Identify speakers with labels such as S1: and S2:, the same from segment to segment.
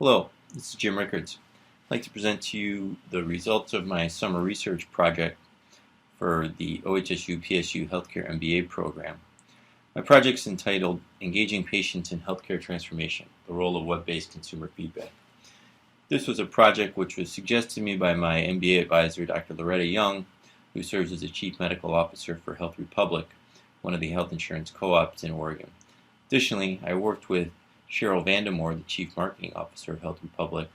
S1: Hello, this is Jim Rickards. I'd like to present to you the results of my summer research project for the OHSU-PSU Healthcare MBA program. My project is entitled Engaging Patients in Healthcare Transformation, the Role of Web-Based Consumer Feedback. This was a project which was suggested to me by my MBA advisor, Dr. Loretta Young, who serves as the Chief Medical Officer for Health Republic, one of the health insurance co-ops in Oregon. Additionally, I worked with Cheryl Vandemore, the Chief Marketing Officer of Health Republic,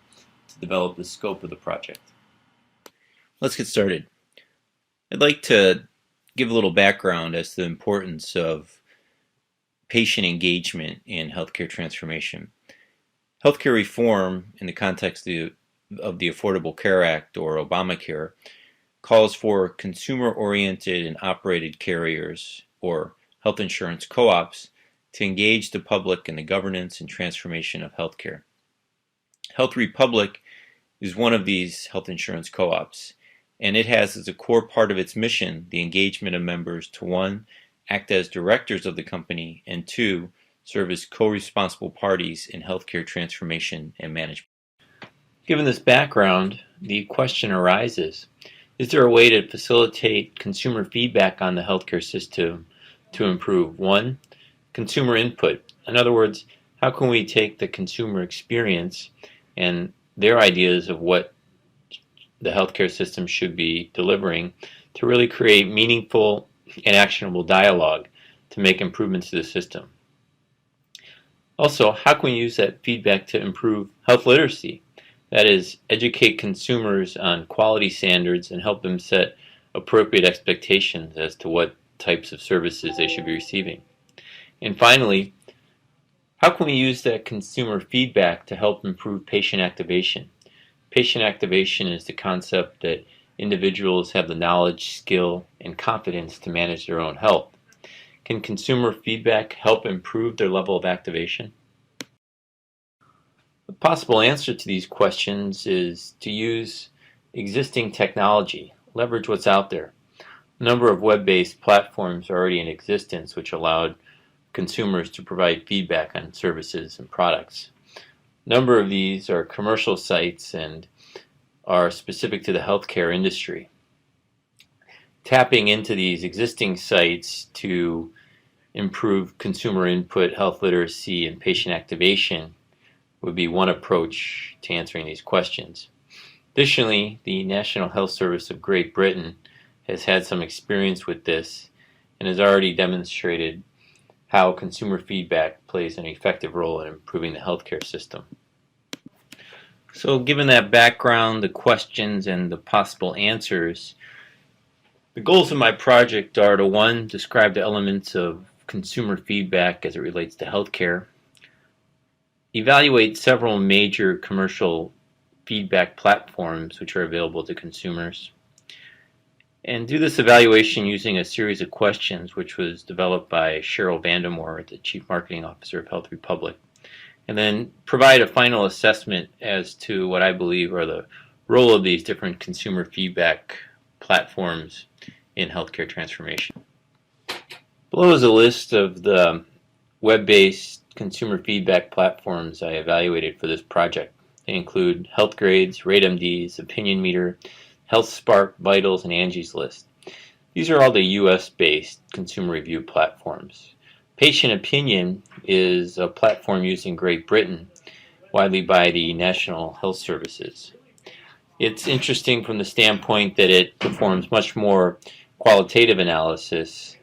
S1: to develop the scope of the project. Let's get started. I'd like to give a little background as to the importance of patient engagement in healthcare transformation. Healthcare reform in the context of the Affordable Care Act, or Obamacare, calls for consumer-oriented and operated carriers, or health insurance co-ops, to engage the public in the governance and transformation of healthcare. Health Republic is one of these health insurance co-ops, and it has as a core part of its mission the engagement of members to 1. Act as directors of the company, and 2. Serve as co-responsible parties in healthcare transformation and management. Given this background, the question arises, is there a way to facilitate consumer feedback on the healthcare system to improve 1. Consumer input? In other words, how can we take the consumer experience and their ideas of what the healthcare system should be delivering to really create meaningful and actionable dialogue to make improvements to the system? Also, how can we use that feedback to improve health literacy? That is, educate consumers on quality standards and help them set appropriate expectations as to what types of services they should be receiving. And finally, how can we use that consumer feedback to help improve patient activation? Patient activation is the concept that individuals have the knowledge, skill, and confidence to manage their own health. Can consumer feedback help improve their level of activation? The possible answer to these questions is to use existing technology, leverage what's out there. A number of web-based platforms are already in existence which allowed consumers to provide feedback on services and products. A number of these are commercial sites and are specific to the healthcare industry. Tapping into these existing sites to improve consumer input, health literacy, and patient activation would be one approach to answering these questions. Additionally, the National Health Service of Great Britain has had some experience with this and has already demonstrated how consumer feedback plays an effective role in improving the healthcare system. So given that background, the questions, and the possible answers, the goals of my project are to 1. Describe the elements of consumer feedback as it relates to healthcare, evaluate several major commercial feedback platforms which are available to consumers, and do this evaluation using a series of questions which was developed by Cheryl Vandemore, the Chief Marketing Officer of Health Republic, and then provide a final assessment as to what I believe are the role of these different consumer feedback platforms in healthcare transformation. Below is a list of the web-based consumer feedback platforms I evaluated for this project. They include HealthGrades, RateMDs, Opinion Meter, HealthSpark, Vitals, and Angie's List. These are all the US-based consumer review platforms. Patient Opinion is a platform used in Great Britain, widely by the National Health Services. It's interesting from the standpoint that it performs much more qualitative analysis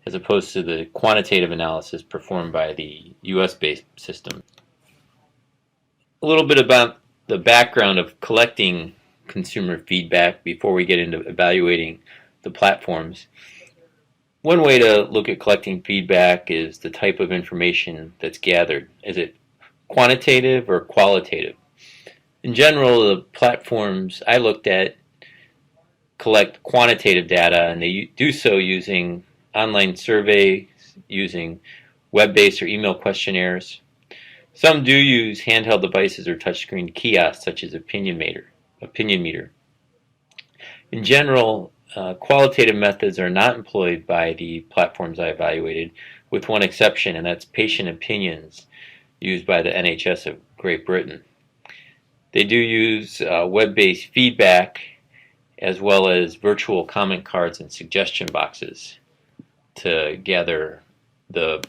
S1: as opposed to the quantitative analysis performed by the US-based system. A little bit about the background of collecting consumer feedback before we get into evaluating the platforms. One way to look at collecting feedback is the type of information that's gathered. Is it quantitative or qualitative? In general, the platforms I looked at collect quantitative data, and they do so using online surveys, using web-based or email questionnaires. Some do use handheld devices or touchscreen kiosks such as Opinion Meter. In general, qualitative methods are not employed by the platforms I evaluated, with one exception, and that's patient opinions used by the NHS of Great Britain. They do use web-based feedback as well as virtual comment cards and suggestion boxes to gather the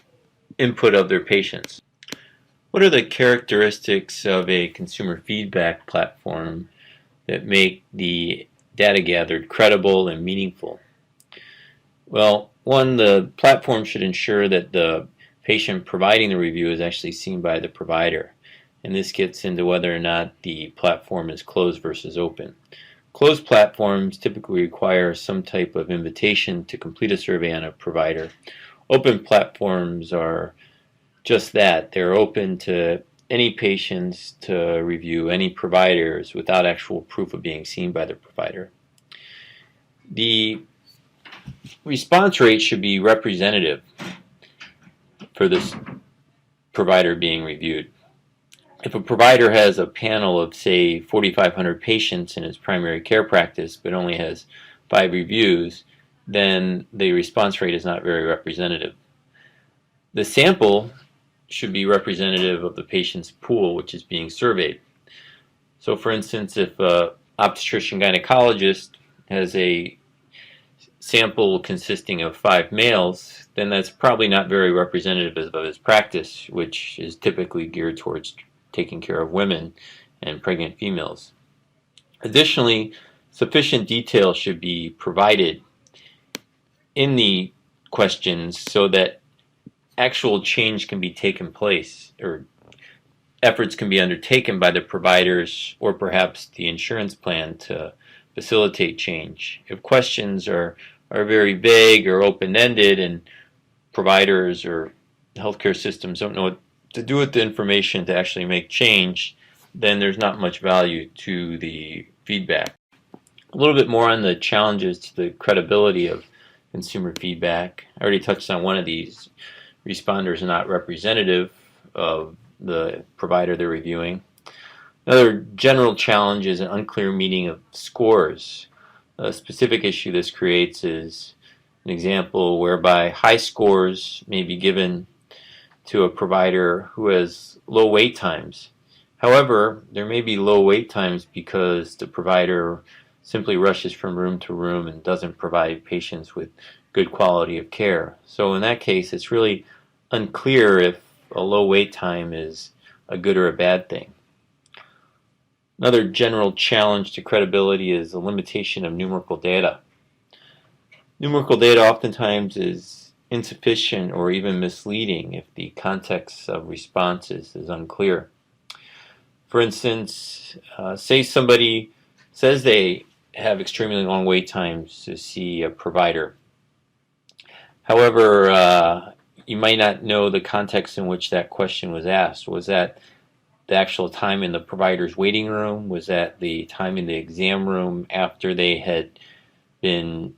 S1: input of their patients. What are the characteristics of a consumer feedback platform that make the data gathered credible and meaningful? Well, one, the platform should ensure that the patient providing the review is actually seen by the provider. And this gets into whether or not the platform is closed versus open. Closed platforms typically require some type of invitation to complete a survey on a provider. Open platforms are just that. They're open to any patients to review, any providers, without actual proof of being seen by the provider. The response rate should be representative for this provider being reviewed. If a provider has a panel of, say, 4,500 patients in his primary care practice but only has 5 reviews, then the response rate is not very representative. The sample should be representative of the patient's pool which is being surveyed. So for instance, if an obstetrician gynecologist has a sample consisting of 5 males, then that's probably not very representative of his practice, which is typically geared towards taking care of women and pregnant females. Additionally, sufficient detail should be provided in the questions so that actual change can be taken place, or efforts can be undertaken by the providers or perhaps the insurance plan to facilitate change. If questions are very vague or open-ended and providers or healthcare systems don't know what to do with the information to actually make change, then there's not much value to the feedback. A little bit more on the challenges to the credibility of consumer feedback. I already touched on one of these. Responders are not representative of the provider they're reviewing. Another general challenge is an unclear meaning of scores. A specific issue this creates is an example whereby high scores may be given to a provider who has low wait times. However, there may be low wait times because the provider simply rushes from room to room and doesn't provide patients with good quality of care. So in that case, it's really unclear if a low wait time is a good or a bad thing. Another general challenge to credibility is the limitation of numerical data. Numerical data oftentimes is insufficient or even misleading if the context of responses is unclear. For instance, say somebody says they have extremely long wait times to see a provider. However, you might not know the context in which that question was asked. Was that the actual time in the provider's waiting room? Was that the time in the exam room after they had been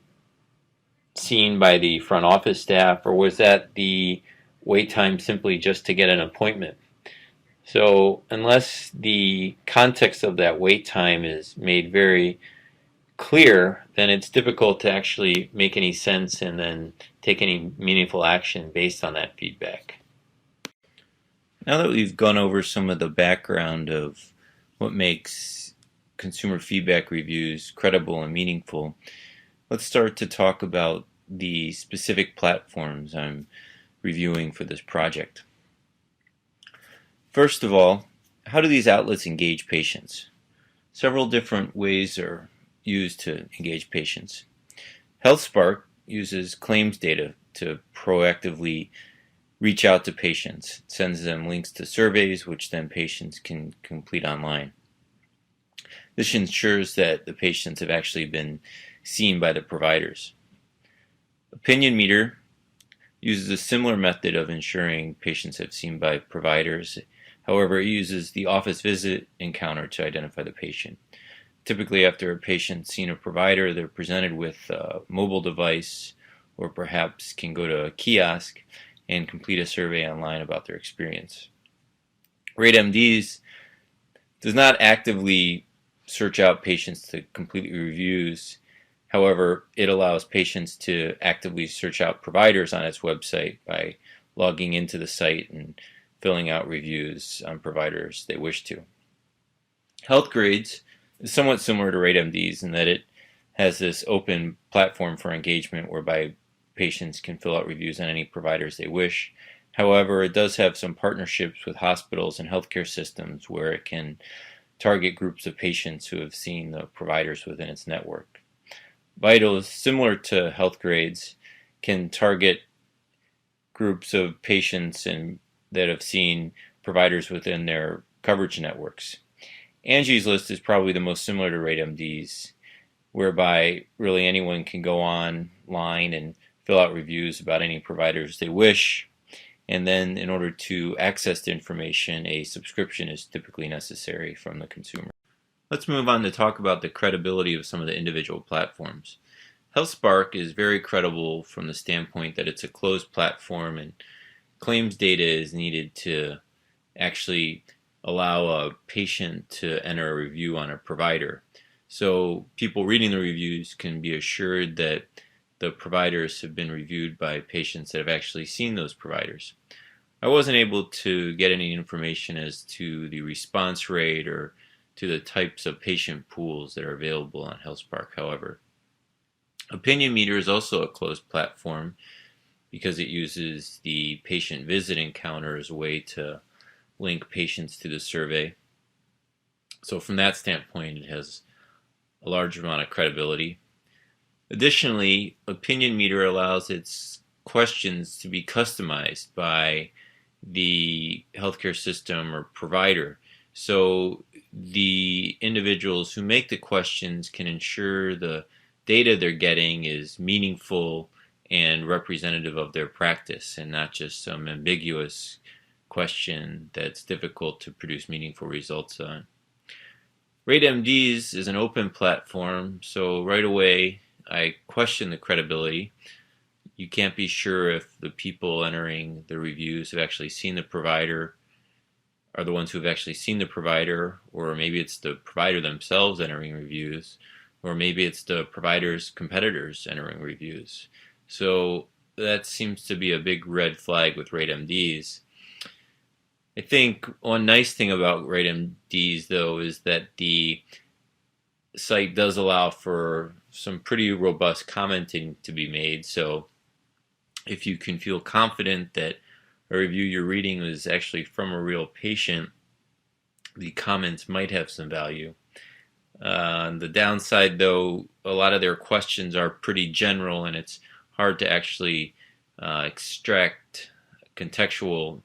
S1: seen by the front office staff? Or was that the wait time simply just to get an appointment? So unless the context of that wait time is made very clear, then it's difficult to actually make any sense and then take any meaningful action based on that feedback. Now that we've gone over some of the background of what makes consumer feedback reviews credible and meaningful, let's start to talk about the specific platforms I'm reviewing for this project. First of all, how do these outlets engage patients? Several different ways are used to engage patients. HealthSpark uses claims data to proactively reach out to patients. It sends them links to surveys which then patients can complete online. This ensures that the patients have actually been seen by the providers. Opinion Meter uses a similar method of ensuring patients have seen by providers. However, it uses the office visit encounter to identify the patient. Typically, after a patient's seen a provider, they're presented with a mobile device or perhaps can go to a kiosk and complete a survey online about their experience. RateMDs does not actively search out patients to complete reviews. However, it allows patients to actively search out providers on its website by logging into the site and filling out reviews on providers they wish to. HealthGrades is somewhat similar to RateMDs in that it has this open platform for engagement whereby patients can fill out reviews on any providers they wish. However, it does have some partnerships with hospitals and healthcare systems where it can target groups of patients who have seen the providers within its network. Vitals, similar to HealthGrades, can target groups of patients that have seen providers within their coverage networks. Angie's List is probably the most similar to RateMDs, whereby really anyone can go online and fill out reviews about any providers they wish, and then in order to access the information, a subscription is typically necessary from the consumer. Let's move on to talk about the credibility of some of the individual platforms. HealthSpark is very credible from the standpoint that it's a closed platform and claims data is needed to actually allow a patient to enter a review on a provider. So people reading the reviews can be assured that the providers have been reviewed by patients that have actually seen those providers. I wasn't able to get any information as to the response rate or to the types of patient pools that are available on HealthSpark, however. Opinion Meter is also a closed platform because it uses the patient visit encounter as a way to link patients to the survey. So from that standpoint, it has a large amount of credibility. Additionally, Opinion Meter allows its questions to be customized by the healthcare system or provider. So the individuals who make the questions can ensure the data they're getting is meaningful and representative of their practice and not just some ambiguous question that's difficult to produce meaningful results on. RateMDs is an open platform, so right away I question the credibility. You can't be sure if the people entering the reviews have actually seen the provider, are the ones who have actually seen the provider, or maybe it's the provider themselves entering reviews, or maybe it's the provider's competitors entering reviews. So that seems to be a big red flag with RateMDs. I think one nice thing about RateMDs, though, is that the site does allow for some pretty robust commenting to be made. So if you can feel confident that a review you're reading is actually from a real patient, the comments might have some value. The downside, though, a lot of their questions are pretty general and it's hard to actually extract contextual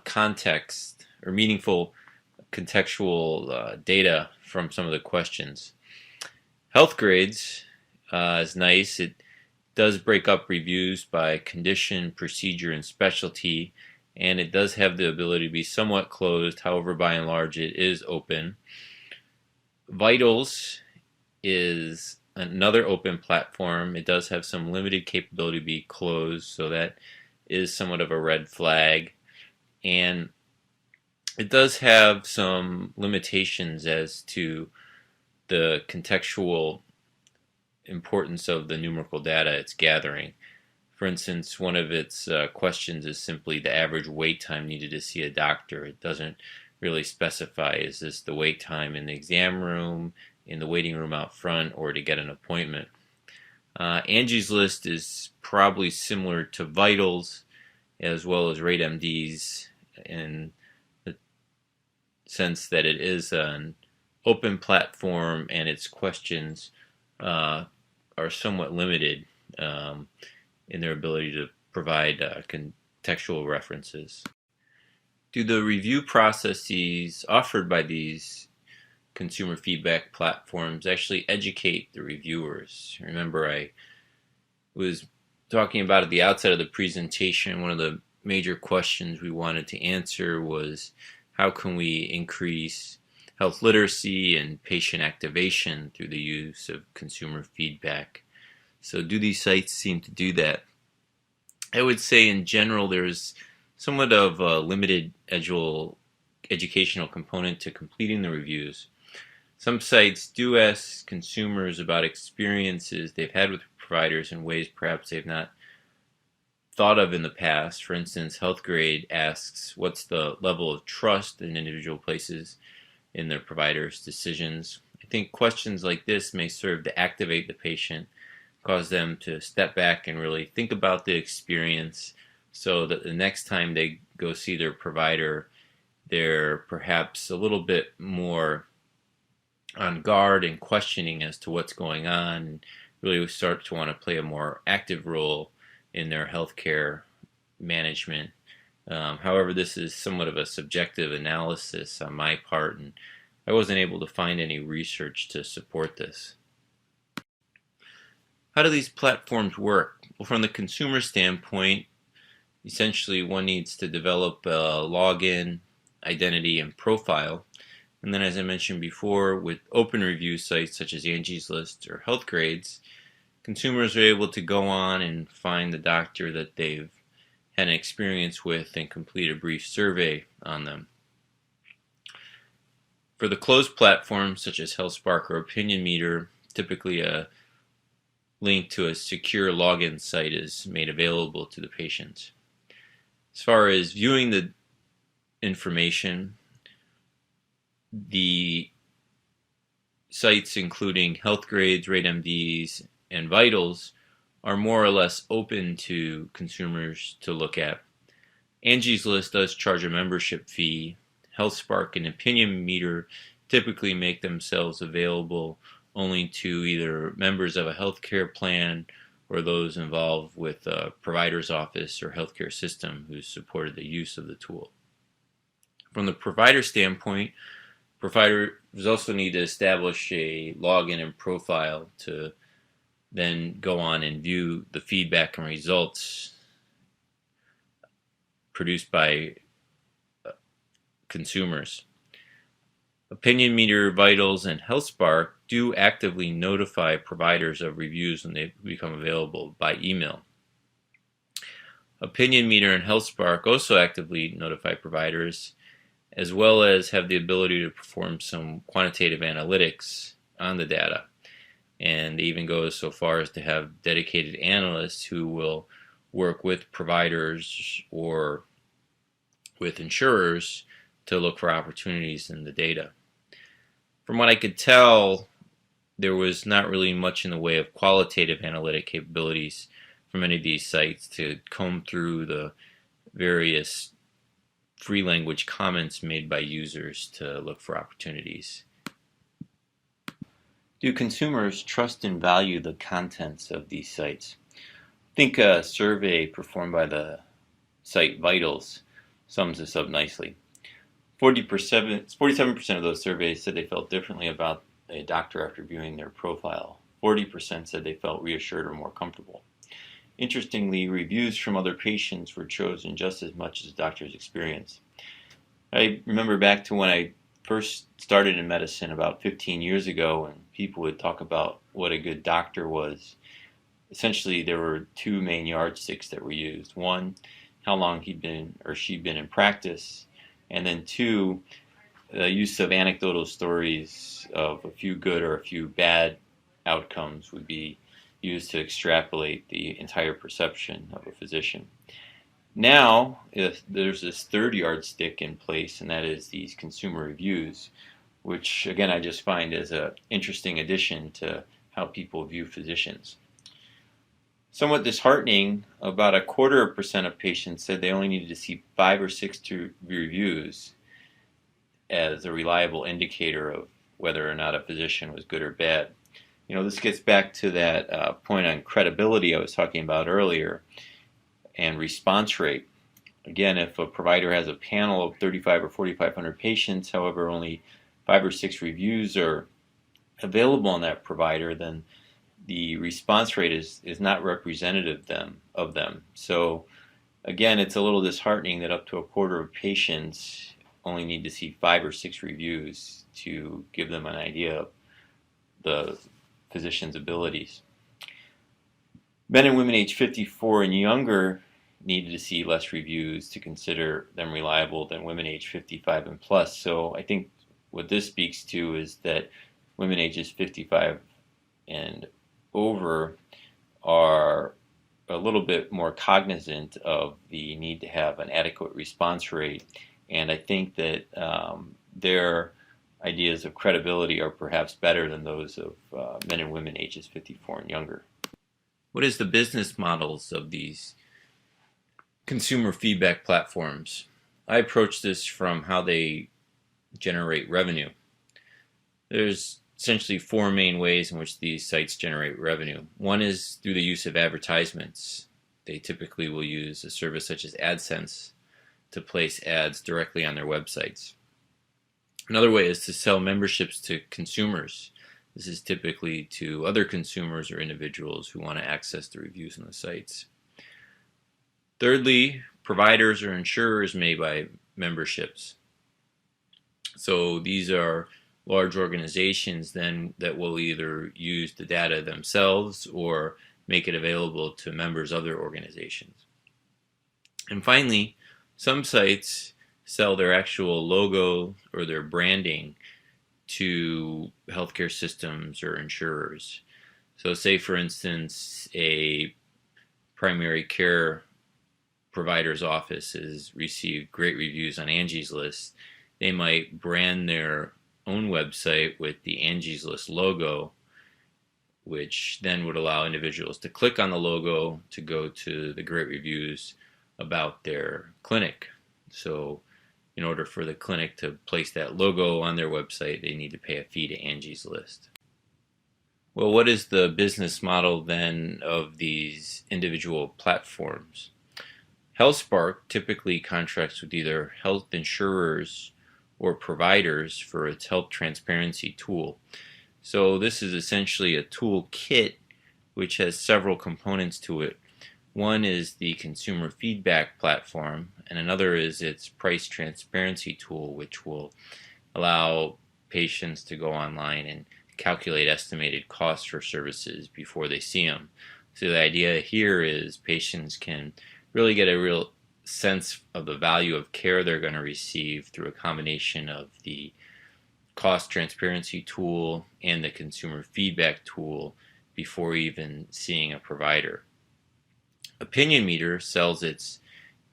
S1: context or meaningful contextual data from some of the questions. HealthGrades is nice. It does break up reviews by condition, procedure, and specialty, and it does have the ability to be somewhat closed. However, by and large, it is open. Vitals is another open platform. It does have some limited capability to be closed, so that is somewhat of a red flag. And it does have some limitations as to the contextual importance of the numerical data it's gathering. For instance, one of its questions is simply the average wait time needed to see a doctor. It doesn't really specify, is this the wait time in the exam room, in the waiting room out front, or to get an appointment. Angie's List is probably similar to Vitals as well as RateMDs in the sense that it is an open platform and its questions are somewhat limited in their ability to provide contextual references. Do the review processes offered by these consumer feedback platforms actually educate the reviewers? Remember, I was talking about at the outset of the presentation, one of the major questions we wanted to answer was how can we increase health literacy and patient activation through the use of consumer feedback. So do these sites seem to do that? I would say in general there's somewhat of a limited educational component to completing the reviews. Some sites do ask consumers about experiences they've had with providers in ways perhaps they've not thought of in the past. For instance, HealthGrade asks what's the level of trust an individual places in their provider's decisions. I think questions like this may serve to activate the patient, cause them to step back and really think about the experience so that the next time they go see their provider, they're perhaps a little bit more on guard and questioning as to what's going on, and really start to want to play a more active role in their healthcare management. However, this is somewhat of a subjective analysis on my part, and I wasn't able to find any research to support this. How do these platforms work? Well, from the consumer standpoint, essentially one needs to develop a login, identity, and profile. And then, as I mentioned before, with open review sites such as Angie's List or Healthgrades, consumers are able to go on and find the doctor that they've had an experience with and complete a brief survey on them. For the closed platforms such as HealthSpark or Opinion Meter, typically a link to a secure login site is made available to the patients. As far as viewing the information, the sites including Healthgrades, RateMDs, and Vitals are more or less open to consumers to look at. Angie's List does charge a membership fee. HealthSpark and Opinion Meter typically make themselves available only to either members of a healthcare plan or those involved with a provider's office or healthcare system who supported the use of the tool. From the provider standpoint, providers also need to establish a login and profile to then go on and view the feedback and results produced by consumers. Opinion Meter, Vitals, and HealthSpark do actively notify providers of reviews when they become available by email. Opinion Meter and HealthSpark also actively notify providers, as well as have the ability to perform some quantitative analytics on the data. And they even go so far as to have dedicated analysts who will work with providers or with insurers to look for opportunities in the data. From what I could tell, there was not really much in the way of qualitative analytic capabilities from any of these sites to comb through the various free language comments made by users to look for opportunities. Do consumers trust and value the contents of these sites? I think a survey performed by the site Vitals sums this up nicely. 47% of those surveys said they felt differently about a doctor after viewing their profile. 40% said they felt reassured or more comfortable. Interestingly, reviews from other patients were chosen just as much as the doctor's experience. I remember back to when I first started in medicine about 15 years ago, and people would talk about what a good doctor was. Essentially, there were two main yardsticks that were used. One, how long he'd been or she'd been in practice, and then two, the use of anecdotal stories of a few good or a few bad outcomes would be used to extrapolate the entire perception of a physician. Now, if there's this third yardstick in place, and that is these consumer reviews, which again I just find as an interesting addition to how people view physicians. Somewhat disheartening, about 0.25% of patients said they only needed to see 5 or 6 reviews as a reliable indicator of whether or not a physician was good or bad. You know, this gets back to that point on credibility I was talking about earlier and response rate. Again, if a provider has a panel of 35 or 4,500 patients, however, only 5 or 6 reviews are available on that provider, then the response rate is not representative of them. So again, it's a little disheartening that up to 1/4 of patients only need to see 5 or 6 reviews to give them an idea of the physician's abilities. Men and women age 54 and younger needed to see less reviews to consider them reliable than women age 55 and plus. So I think what this speaks to is that women ages 55 and over are a little bit more cognizant of the need to have an adequate response rate, and I think that they're ideas of credibility are perhaps better than those of men and women ages 54 and younger. What is the business models of these consumer feedback platforms? I approach this from how they generate revenue. There's essentially four main ways in which these sites generate revenue. One is through the use of advertisements. They typically will use a service such as AdSense to place ads directly on their websites. Another way is to sell memberships to consumers. This is typically to other consumers or individuals who want to access the reviews on the sites. Thirdly, providers or insurers may buy memberships. So these are large organizations then that will either use the data themselves or make it available to members of their organizations. And finally, some sites sell their actual logo or their branding to healthcare systems or insurers. So say for instance a primary care provider's office has received great reviews on Angie's List. They might brand their own website with the Angie's List logo, which then would allow individuals to click on the logo to go to the great reviews about their clinic. So in order for the clinic to place that logo on their website, they need to pay a fee to Angie's List. Well, what is the business model then of these individual platforms? HealthSpark typically contracts with either health insurers or providers for its health transparency tool. So this is essentially a toolkit which has several components to it. One is the consumer feedback platform, and another is its price transparency tool, which will allow patients to go online and calculate estimated costs for services before they see them. So the idea here is patients can really get a real sense of the value of care they're going to receive through a combination of the cost transparency tool and the consumer feedback tool before even seeing a provider. Opinion Meter sells its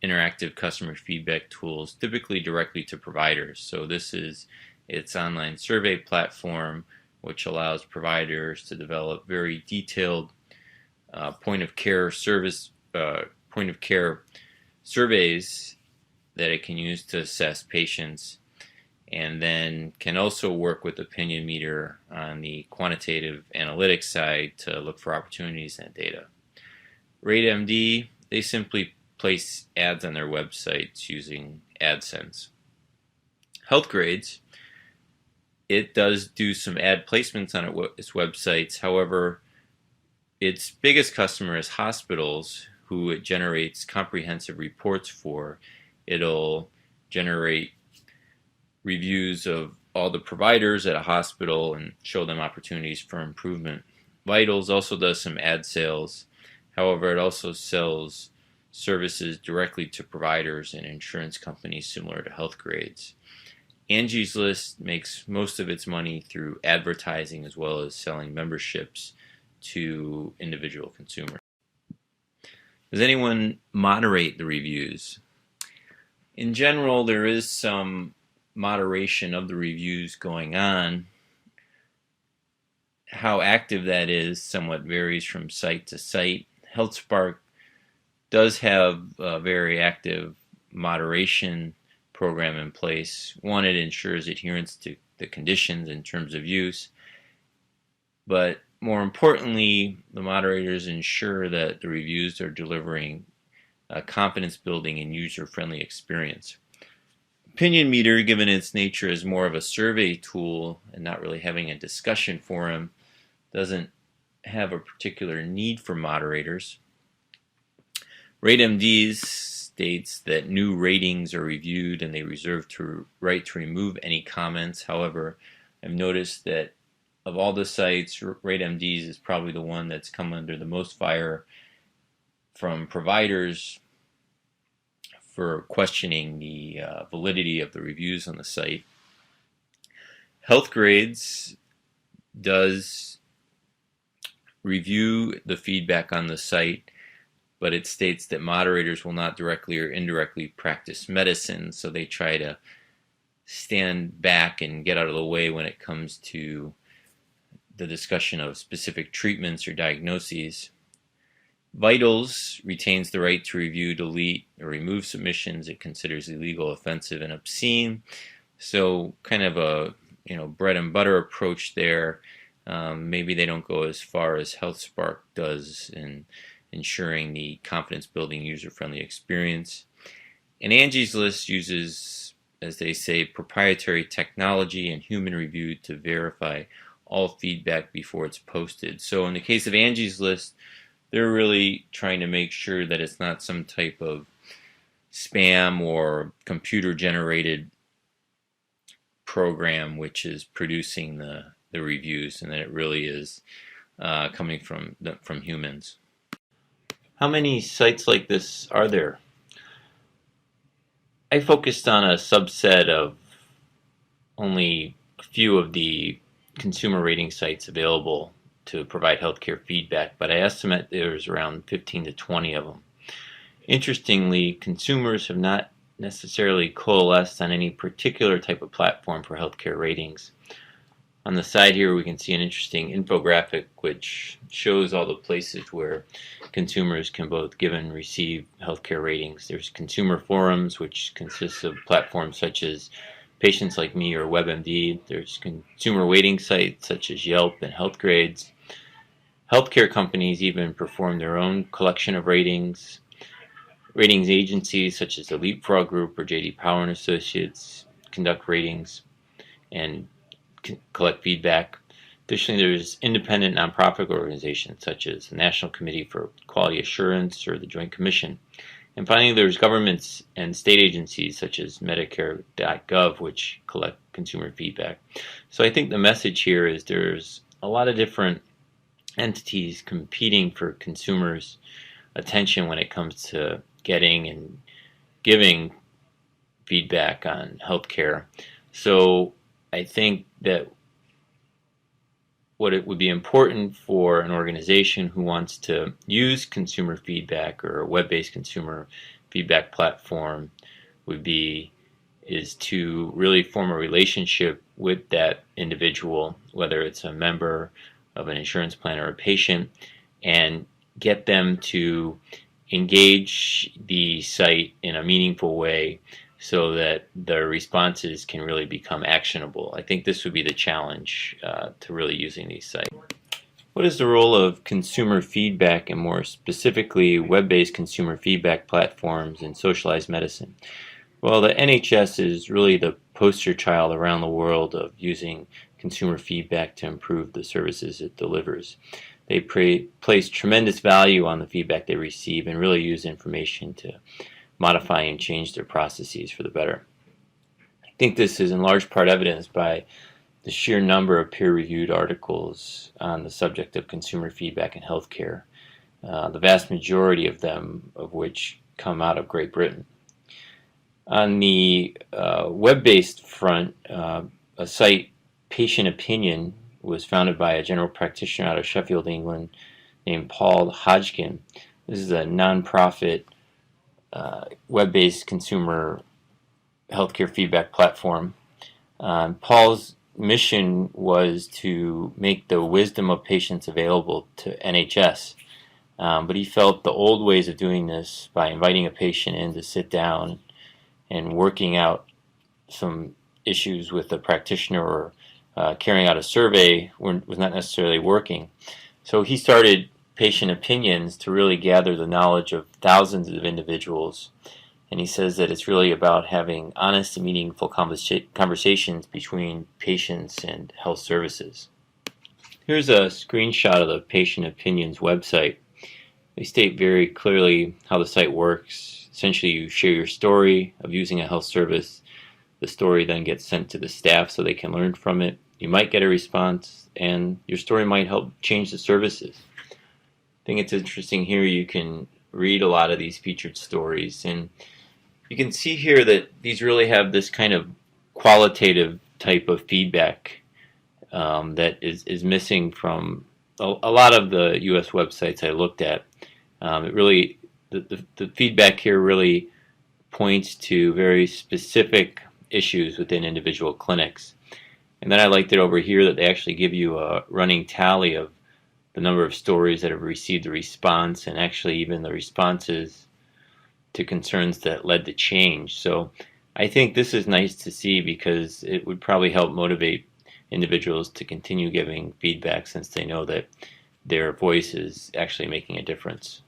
S1: interactive customer feedback tools typically directly to providers. So this is its online survey platform, which allows providers to develop very detailed point of care surveys that it can use to assess patients, and then can also work with Opinion Meter on the quantitative analytics side to look for opportunities in that data. RateMD, they simply place ads on their websites using AdSense. HealthGrades, it does do some ad placements on its websites. However, its biggest customer is hospitals, who it generates comprehensive reports for. It'll generate reviews of all the providers at a hospital and show them opportunities for improvement. Vitals also does some ad sales. However, it also sells services directly to providers and insurance companies similar to HealthGrades. Angie's List makes most of its money through advertising as well as selling memberships to individual consumers. Does anyone moderate the reviews? In general, there is some moderation of the reviews going on. How active that is somewhat varies from site to site. HealthSpark does have a very active moderation program in place. One, it ensures adherence to the conditions in terms of use, but more importantly, the moderators ensure that the reviews are delivering a confidence-building and user-friendly experience. Opinion Meter, given its nature as more of a survey tool and not really having a discussion forum, doesn't have a particular need for moderators. RateMD states that new ratings are reviewed and they reserve the right to remove any comments. However, I've noticed that of all the sites, RateMD is probably the one that's come under the most fire from providers for questioning the validity of the reviews on the site. HealthGrades does review the feedback on the site, but it states that moderators will not directly or indirectly practice medicine, so they try to stand back and get out of the way when it comes to the discussion of specific treatments or diagnoses. Vitals retains the right to review, delete, or remove submissions it considers illegal, offensive, and obscene. So kind of a bread and butter approach there. Maybe they don't go as far as HealthSpark does in ensuring the confidence-building, user-friendly experience. And Angie's List uses, as they say, proprietary technology and human review to verify all feedback before it's posted. So in the case of Angie's List, they're really trying to make sure that it's not some type of spam or computer-generated program which is producing the reviews, and that it really is coming from humans. How many sites like this are there? I focused on a subset of only a few of the consumer rating sites available to provide healthcare feedback, but I estimate there's around 15 to 20 of them. Interestingly, consumers have not necessarily coalesced on any particular type of platform for healthcare ratings. On the side here we can see an interesting infographic which shows all the places where consumers can both give and receive healthcare ratings. There's consumer forums, which consists of platforms such as Patients Like Me or WebMD. There's consumer rating sites such as Yelp and HealthGrades. Healthcare companies even perform their own collection of ratings. Ratings agencies such as the Leapfrog Group or J.D. Power and Associates conduct ratings and collect feedback. Additionally, there's independent nonprofit organizations such as the National Committee for Quality Assurance or the Joint Commission. And finally, there's governments and state agencies such as Medicare.gov, which collect consumer feedback. So I think the message here is there's a lot of different entities competing for consumers' attention when it comes to getting and giving feedback on healthcare. So I think that what it would be important for an organization who wants to use consumer feedback or a web-based consumer feedback platform is to really form a relationship with that individual, whether it's a member of an insurance plan or a patient, and get them to engage the site in a meaningful way so that their responses can really become actionable. I think this would be the challenge to really using these sites. What is the role of consumer feedback, and more specifically web-based consumer feedback platforms in socialized medicine? Well, the NHS is really the poster child around the world of using consumer feedback to improve the services it delivers. They place tremendous value on the feedback they receive and really use information to modify and change their processes for the better. I think this is in large part evidenced by the sheer number of peer-reviewed articles on the subject of consumer feedback in healthcare, the vast majority of them of which come out of Great Britain. On the web-based front, a site, Patient Opinion, was founded by a general practitioner out of Sheffield, England, named Paul Hodgkin. This is a non-profit web-based consumer healthcare feedback platform. Paul's mission was to make the wisdom of patients available to NHS, but he felt the old ways of doing this, by inviting a patient in to sit down and working out some issues with the practitioner or carrying out a survey, was not necessarily working. So he started Patient Opinions to really gather the knowledge of thousands of individuals, and he says that it's really about having honest and meaningful conversations between patients and health services. Here's a screenshot of the Patient Opinions website. They state very clearly how the site works. Essentially, you share your story of using a health service. The story then gets sent to the staff so they can learn from it. You might get a response, and your story might help change the services. I think it's interesting here, you can read a lot of these featured stories, and you can see here that these really have this kind of qualitative type of feedback that is missing from a lot of the U.S. websites I looked at. It really, the feedback here really points to very specific issues within individual clinics. And then I liked it over here that they actually give you a running tally of the number of stories that have received a response, and actually even the responses to concerns that led to change. So I think this is nice to see because it would probably help motivate individuals to continue giving feedback since they know that their voice is actually making a difference.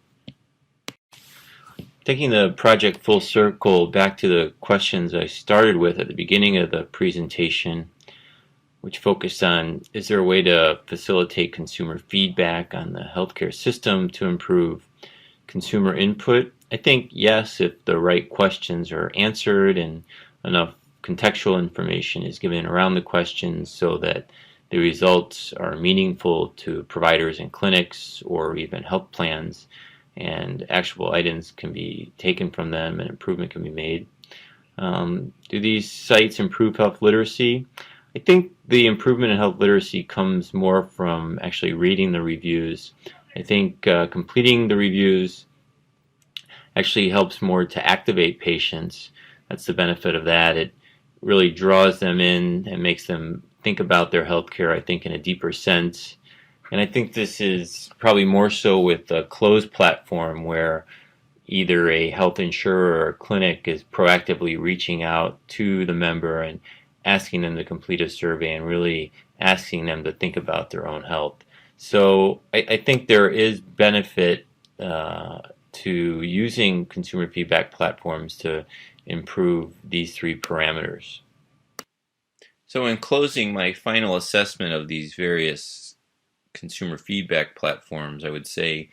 S1: Taking the project full circle back to the questions I started with at the beginning of the presentation, which focused on, is there a way to facilitate consumer feedback on the healthcare system to improve consumer input? I think yes, if the right questions are answered and enough contextual information is given around the questions so that the results are meaningful to providers and clinics or even health plans, and actionable items can be taken from them and improvement can be made. Do these sites improve health literacy? I think the improvement in health literacy comes more from actually reading the reviews. I think completing the reviews actually helps more to activate patients. That's the benefit of that. It really draws them in and makes them think about their healthcare, I think, in a deeper sense. And I think this is probably more so with a closed platform where either a health insurer or a clinic is proactively reaching out to the member and asking them to complete a survey and really asking them to think about their own health. So I think there is benefit to using consumer feedback platforms to improve these three parameters. So in closing, my final assessment of these various consumer feedback platforms, I would say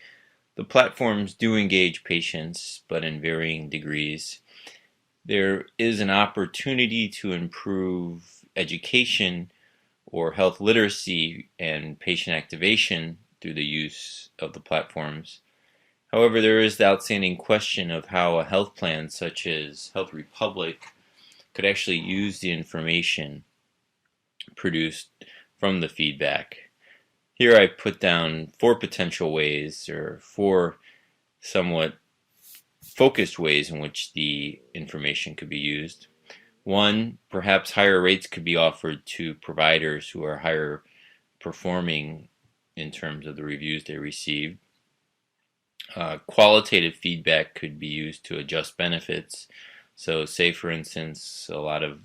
S1: the platforms do engage patients, but in varying degrees. There is an opportunity to improve education or health literacy and patient activation through the use of the platforms. However, there is the outstanding question of how a health plan such as Health Republic could actually use the information produced from the feedback. Here I put down 4 potential ways, or 4 somewhat focused ways in which the information could be used. 1, perhaps higher rates could be offered to providers who are higher performing in terms of the reviews they received. Qualitative feedback could be used to adjust benefits. So say, for instance, a lot of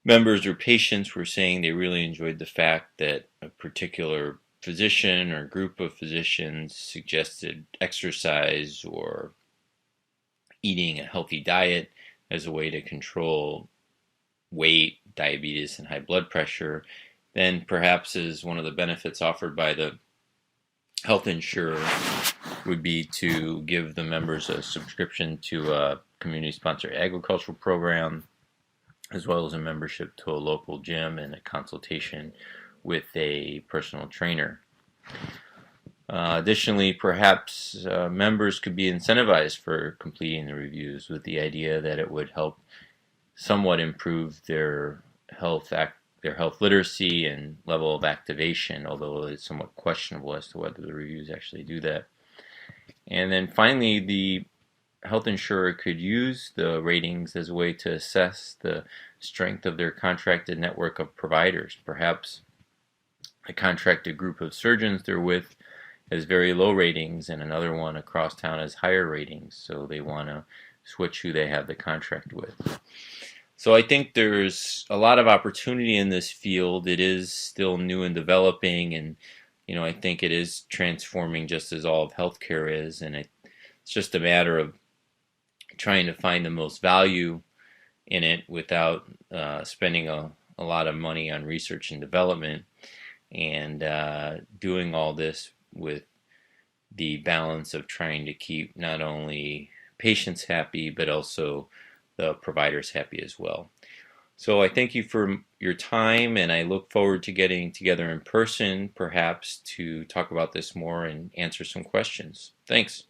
S1: members or patients were saying they really enjoyed the fact that a particular physician or group of physicians suggested exercise or eating a healthy diet as a way to control weight, diabetes, and high blood pressure. Then perhaps as one of the benefits offered by the health insurer would be to give the members a subscription to a community-sponsored agricultural program, as well as a membership to a local gym and a consultation with a personal trainer. Additionally, perhaps members could be incentivized for completing the reviews with the idea that it would help somewhat improve their health literacy and level of activation, although it's somewhat questionable as to whether the reviews actually do that. And then finally, the health insurer could use the ratings as a way to assess the strength of their contracted network of providers. Perhaps a contracted group of surgeons they're with has very low ratings and another one across town has higher ratings, so they want to switch who they have the contract with. So I think there's a lot of opportunity in this field. It is still new and developing, and I think it is transforming just as all of healthcare is, and it's just a matter of trying to find the most value in it without spending a lot of money on research and development, and doing all this with the balance of trying to keep not only patients happy but also the providers happy as well. So I thank you for your time, and I look forward to getting together in person perhaps to talk about this more and answer some questions. Thanks.